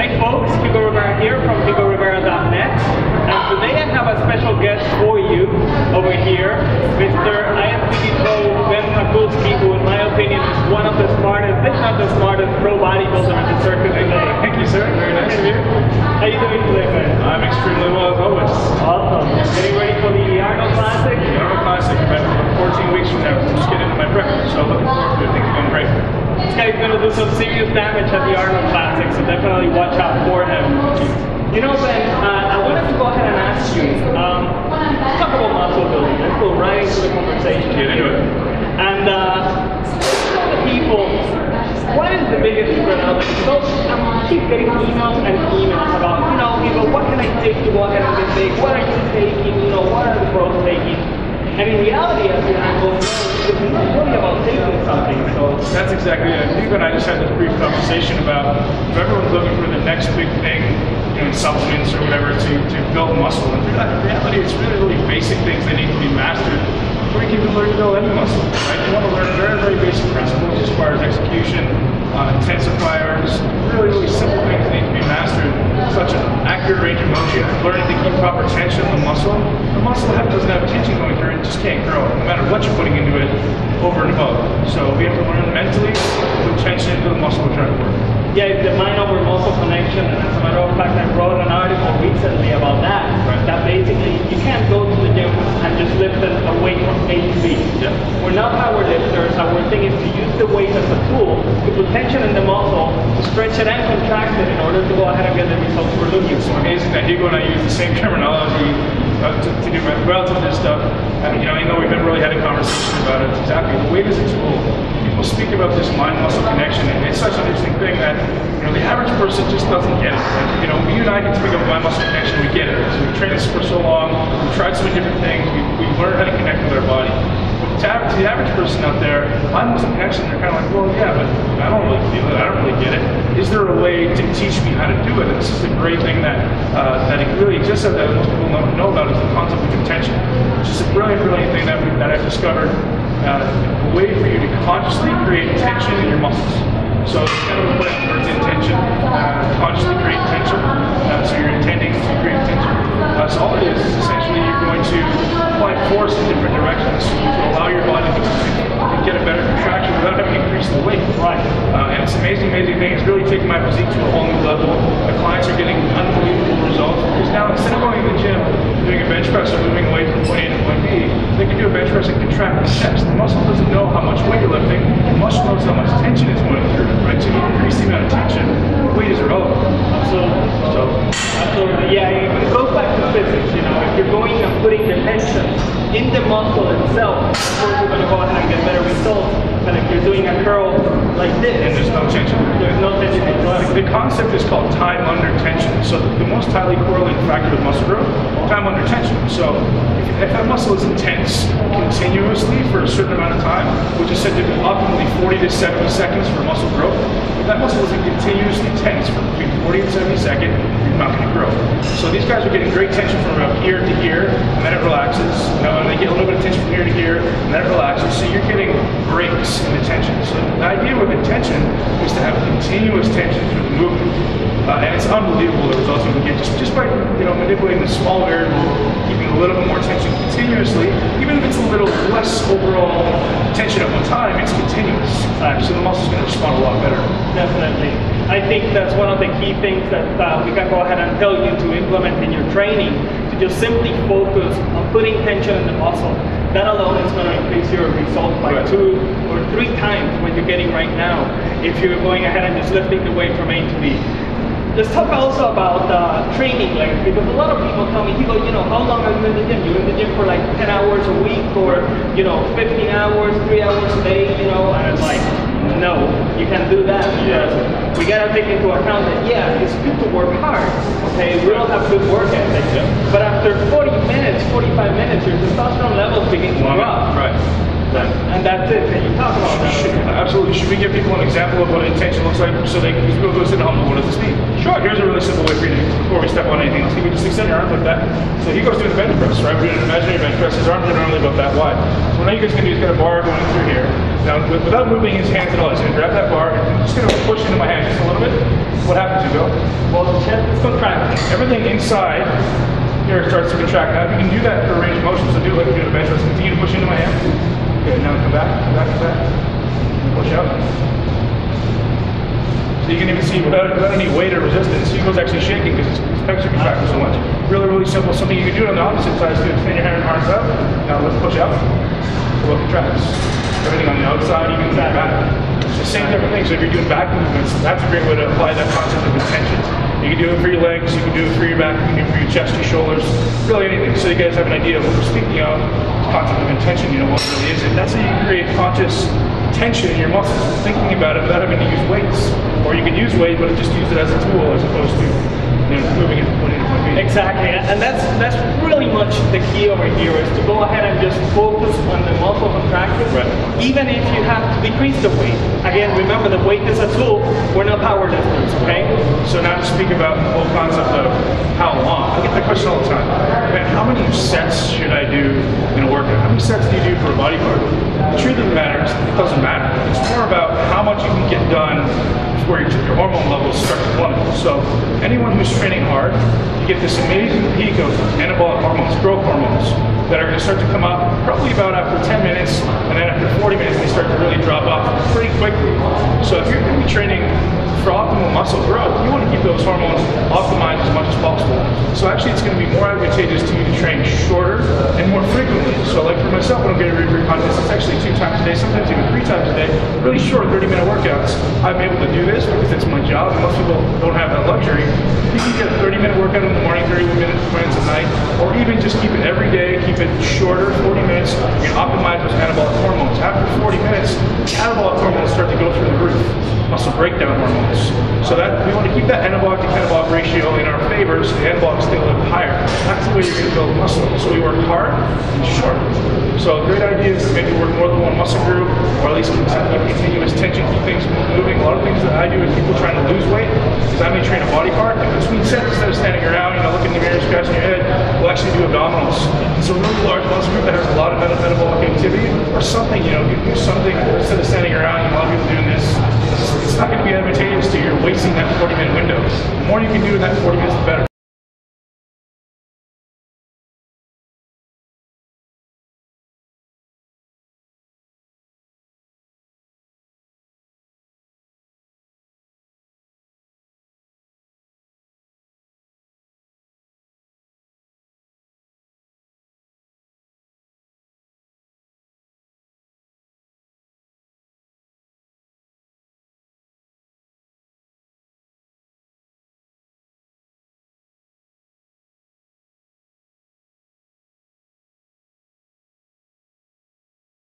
Hi folks, Hugo Rivera here from HugoRivera.net, and today I have a special guest for you over here, Mr. IFBB pro Pakulski, who in my opinion is one of the smartest, if not the smartest, pro bodybuilder in the circuit today. Thank you, sir. Very nice of you. How you doing today, man? I'm extremely well as always. Awesome. Getting ready for the Arnold Classic? The Arnold Classic, about 14 weeks from now. Just getting into my prep, so looking forward to it. I think it's going great. This guy's going to do some serious damage at the Arnold Classic, so definitely watch out for him. You know, Ben, I wanted to go ahead and ask you, let's talk about muscle building. Let's go right into the conversation. Get into it. And people, what is the biggest secret out there? So I keep getting emails and emails about, you know, people, what can I take to go ahead and get big? What are you taking? You know, what are the pros taking? And in reality, as you know, it's not really about taking something. So that's exactly it. You and I just had this brief conversation about if everyone's looking for the next big thing, you know, in supplements or whatever to build muscle. And in reality, it's really basic things that need to be mastered before you can even learn to build any muscle. Right? You want to learn very basic principles as far as execution, intensifiers, really simple things that need to be mastered, such an accurate range of motion, learning to keep proper tension on the muscle. The muscle doesn't have tension going through it, just can't grow, no matter what you're putting into it over and above. So we have to learn mentally to put tension into the muscle we're trying to work. Yeah, it's the mind over muscle connection, and as a matter of fact, I wrote an article recently about that. Right. That basically, you can't go to the gym and just lift a weight from A to B. Yeah. We're not power lifters. Our thing is to use the weight as a tool to put tension in the muscle, to stretch it and contract it in order to go ahead and get the results we're looking for. It's amazing that Hugo and I use the same terminology to do relative to this stuff. You know, I know we've never really had a conversation about it. Exactly, the weight is a tool. People speak about this mind-muscle connection, and it's such an interesting thing that, you know, the average person just doesn't get it. And, you know, you and I can speak about mind-muscle connection, we get it. So we've trained this for so long, we've tried so many different things, we've learned how to connect with our body. But to the average person out there, mind-muscle connection, they're kind of like, well, yeah, but I don't really feel it, I don't really get it. Is there a way to teach me how to do it? And this is the great thing that it really exists that most people don't know about, is the concept of intention. Which is a brilliant thing that I've discovered. A way for you to consciously create tension in your muscles. So it's kind of a play on words, intention, consciously create tension. So you're intending to create tension. So all it is essentially you're going to apply force in different directions to allow your body to get a better contraction without having to increase the weight. Right. And it's an amazing thing. It's really taking my physique to a whole new level. The clients are getting unbelievable results because now instead of going to the gym, doing a bench press or moving away from point A to point B, they can do a bench press and contract the chest. The muscle doesn't know how much weight you're lifting. The muscle knows how much tension it's going through. Right? So you increase the amount of tension, weight is irrelevant. Absolutely. Yeah, it goes back to physics. You know, if you're going and putting the tension in the muscle itself, of course you're going to go ahead and get better results than if you're doing a curl like this. And there's no tension. There's no tension. The concept is called time under tension. So the most highly correlated factor with muscle growth, time under tension. So if that muscle is intense continuously for a certain amount of time, which is said to be optimally 40 to 70 seconds for muscle growth, if that muscle isn't continuously tense for between 40 and 70 seconds, you're not going to grow. So these guys are getting great tension from about here to here, and then it relaxes. You know, and they get a little bit of tension from here to here, and then it relaxes. So you're getting breaks in the tension. So the idea with intention is to have continuous tension through the movement. And it's unbelievable the results you can get just by, you know, manipulating the small variable, keeping a little bit more tension continuously. Even if it's a little less overall tension at one time, it's continuous. So the muscle's going to respond a lot better. Definitely. I think that's one of the key things that we can go ahead and tell you to implement in your training, to just simply focus on putting tension in the muscle. That alone is going to increase your results by 2 or 3 times what you're getting right now if you're going ahead and just lifting the weight from A to B. Let's talk also about training length, because a lot of people tell me, you know, how long are you in the gym? You're in the gym for like 10 hours a week, or, you know, 15 hours, 3 hours a day, you know, and it's like, no, you can't do that, because we gotta take into account that, yeah, it's good to work hard, okay? We don't have good work ethic, but after 40 minutes, 45 minutes, your testosterone levels begin to drop. Right. And that's it. Can you talk about that? Absolutely. Should we give people an example of what intention looks like so they can go sit humble? What does this mean? Sure, here's a really simple way for you to, before we step on anything else, you can just extend your arms like that. So he goes doing the bench press, right? We're doing an imaginary bench press. His arms are normally about that wide. So what you guys can do is get a bar going through here. Now, without moving his hands at all, he's going to grab that bar and I'm just going to push into my hand just a little bit. What happens, Hugo? Well, the chest is contracting. Everything inside here starts to contract. Now, you can do that for a range of motion, so do it like you're doing a bench press. Continue to push into my hand. Okay, now come back, come back, come back. Push out. So you can even see without any weight or resistance, Hugo's actually shaking because his pecs are contracting so much. Really, really simple. Something you can do on the opposite side is to extend your arms out. Now let's push out. So what contracts? Everything on the outside, even the back. It's the same different thing. So if you're doing back movements, that's a great way to apply that concept of intention. You can do it for your legs, you can do it for your back, you can do it for your chest, your shoulders, really anything. So you guys have an idea of what we're speaking of, the concept of intention, you know what it really is. And that's how you can create conscious tension in your muscles, thinking about it without having to use weights. Or you can use weight, but just use it as a tool as opposed to moving it from point A to point B. Exactly, and that's really much the key over here is to go ahead and just focus on the muscle contraction, right. Even if you have to decrease the weight. Again, remember the weight is a tool, we're not power lifters, okay? So now to speak about the whole concept of how long, I get that question all the time. Man, how many sets should I do in a workout? How many sets do you do for a body part? The truth of the matter is, it doesn't matter. It's more about how much you can get done before your hormone levels start to plummet. So anyone who's training hard, you get this amazing peak of anabolic hormones, growth hormones, that are going to start to come up probably about after 10 minutes, and then after 40 minutes they start to really drop off pretty quickly. So if you're going to be training for optimal muscle growth, you want to keep those hormones optimized as much as possible. So actually it's going to be more advantageous to you to train shorter and more frequently. So like for myself, when I'm getting ready for contests, it's actually 2 times a day, sometimes even 3 times a day, really short 30-minute workouts. I'm able to do this because it's my job, and most people don't have that luxury. If you can get a 30-minute workout in the morning, 30 minutes at night, or even just keep it every day, keep it shorter, 40 minutes, you can optimize those anabolic hormones. After 40 minutes, anabolic hormones start to go through the roof, muscle breakdown hormones. So that we want to keep that anabolic to catabolic ratio in our favor, so the anabolic stay a little higher. That's the way you're going to build muscle. So we work hard and short. So a great idea is to maybe work more than one muscle group, or at least keep continuous tension, keep things moving. A lot of things that I do with people trying to lose weight is I may train a body part, and between sets, instead of standing around, looking in the mirror, scratching your head, we'll actually do abdominals. So a really large muscle group that has a lot of metabolic activity, or something, you do something instead of standing around. A lot of people doing this. It's not going to be advantageous to you. You're wasting that 40-minute window. The more you can do in that 40 minutes, the better.